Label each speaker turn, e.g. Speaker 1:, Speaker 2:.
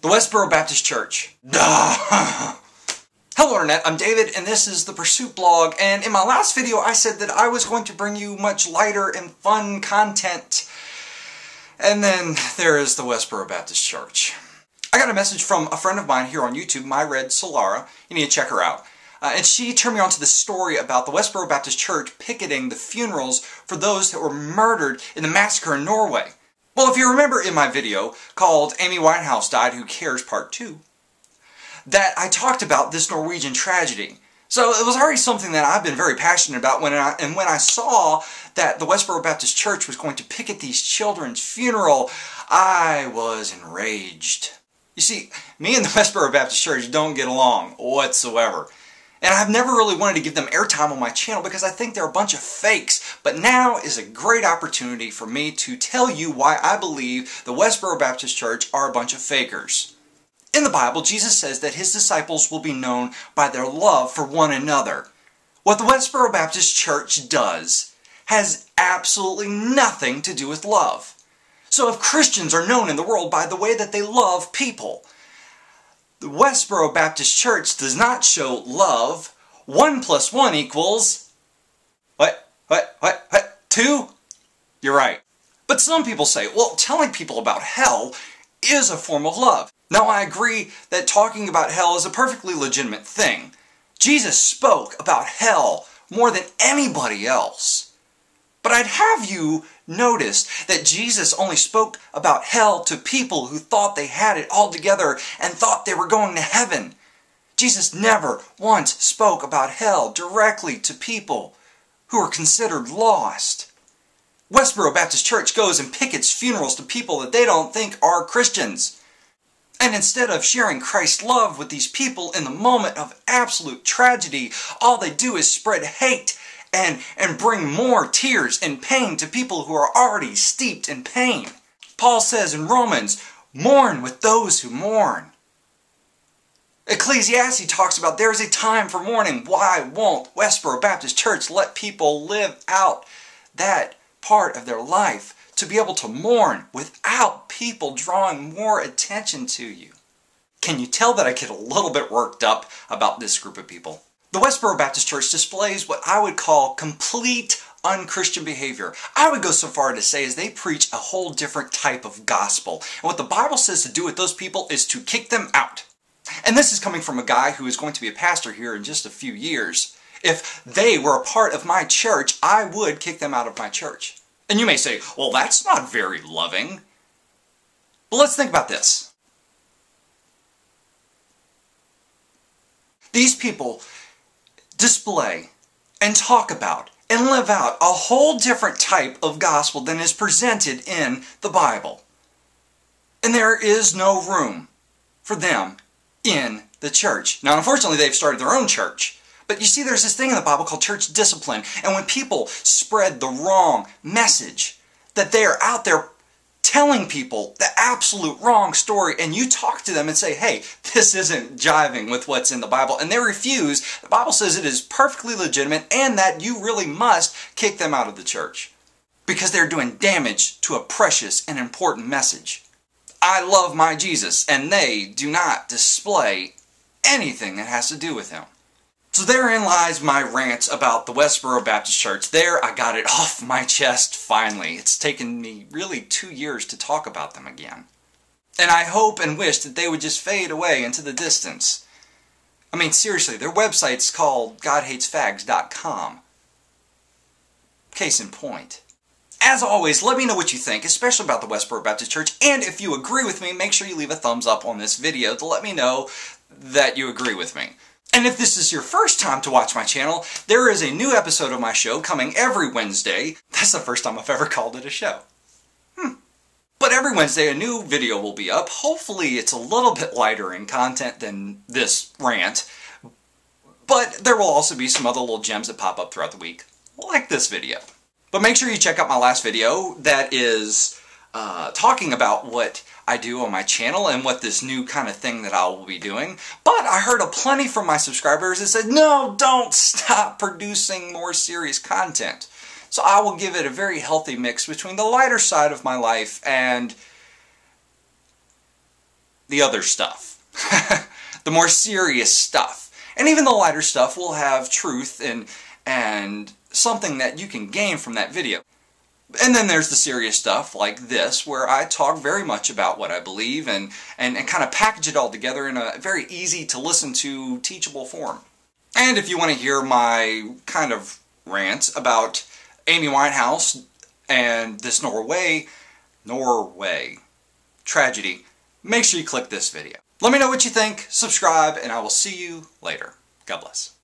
Speaker 1: The Westboro Baptist Church. Duh. Hello Internet, I'm David and this is the Pursuit Blog, and in my last video I said that I was going to bring you much lighter and fun content. And then there is the Westboro Baptist Church. I got a message from a friend of mine here on YouTube, My Red Solara. You need to check her out. And she turned me on to the story about the Westboro Baptist Church picketing the funerals for those that were murdered in the massacre in Norway. Well, if you remember in my video called Amy Winehouse Died, Who Cares Part 2, that I talked about this Norwegian tragedy. So it was already something that I've been very passionate about when I saw that the Westboro Baptist Church was going to picket these children's funeral, I was enraged. You see, me and the Westboro Baptist Church don't get along whatsoever. And I've never really wanted to give them airtime on my channel because I think they're a bunch of fakes. But now is a great opportunity for me to tell you why I believe the Westboro Baptist Church are a bunch of fakers. In the Bible, Jesus says that his disciples will be known by their love for one another. What the Westboro Baptist Church does has absolutely nothing to do with love. So if Christians are known in the world by the way that they love people, the Westboro Baptist Church does not show love. 1 + 1 equals... What? 2? You're right. But some people say, well, telling people about hell is a form of love. Now, I agree that talking about hell is a perfectly legitimate thing. Jesus spoke about hell more than anybody else. But I'd have you notice that Jesus only spoke about hell to people who thought they had it all together and thought they were going to heaven. Jesus never once spoke about hell directly to people who are considered lost. Westboro Baptist Church goes and pickets funerals to people that they don't think are Christians. And instead of sharing Christ's love with these people in the moment of absolute tragedy, all they do is spread hate and bring more tears and pain to people who are already steeped in pain. Paul says in Romans, mourn with those who mourn. Ecclesiastes talks about there is a time for mourning. Why won't Westboro Baptist Church let people live out that part of their life to be able to mourn without people drawing more attention to you? Can you tell that I get a little bit worked up about this group of people? The Westboro Baptist Church displays what I would call complete unchristian behavior. I would go so far to say as they preach a whole different type of gospel. And what the Bible says to do with those people is to kick them out. And this is coming from a guy who is going to be a pastor here in just a few years. If they were a part of my church, I would kick them out of my church. And you may say, well, that's not very loving. But let's think about this. These people display and talk about and live out a whole different type of gospel than is presented in the Bible. And there is no room for them in the church. Now, unfortunately, they've started their own church. But you see, there's this thing in the Bible called church discipline. And when people spread the wrong message, that they are out there telling people the absolute wrong story, and you talk to them and say, hey, this isn't jiving with what's in the Bible, and they refuse, the Bible says it is perfectly legitimate and that you really must kick them out of the church because they're doing damage to a precious and important message. I love my Jesus, and they do not display anything that has to do with him. So therein lies my rant about the Westboro Baptist Church. There, I got it off my chest finally. It's taken me really 2 years to talk about them again. And I hope and wish that they would just fade away into the distance. I mean, seriously, their website's called godhatesfags.com. Case in point. As always, let me know what you think, especially about the Westboro Baptist Church. And if you agree with me, make sure you leave a thumbs up on this video to let me know that you agree with me. And if this is your first time to watch my channel, there is a new episode of my show coming every Wednesday. That's the first time I've ever called it a show. But every Wednesday a new video will be up. Hopefully it's a little bit lighter in content than this rant. But there will also be some other little gems that pop up throughout the week, like this video. But make sure you check out my last video that is talking about what I do on my channel and what this new kind of thing that I will be doing. But I heard plenty from my subscribers that said, no, don't stop producing more serious content. So I will give it a very healthy mix between the lighter side of my life and the other stuff. The more serious stuff. And even the lighter stuff will have truth and something that you can gain from that video. And then there's the serious stuff like this, where I talk very much about what I believe and kind of package it all together in a very easy to listen to, teachable form. And if you want to hear my kind of rant about Amy Winehouse and this Norway tragedy, make sure you click this video. Let me know what you think, subscribe, and I will see you later. God bless.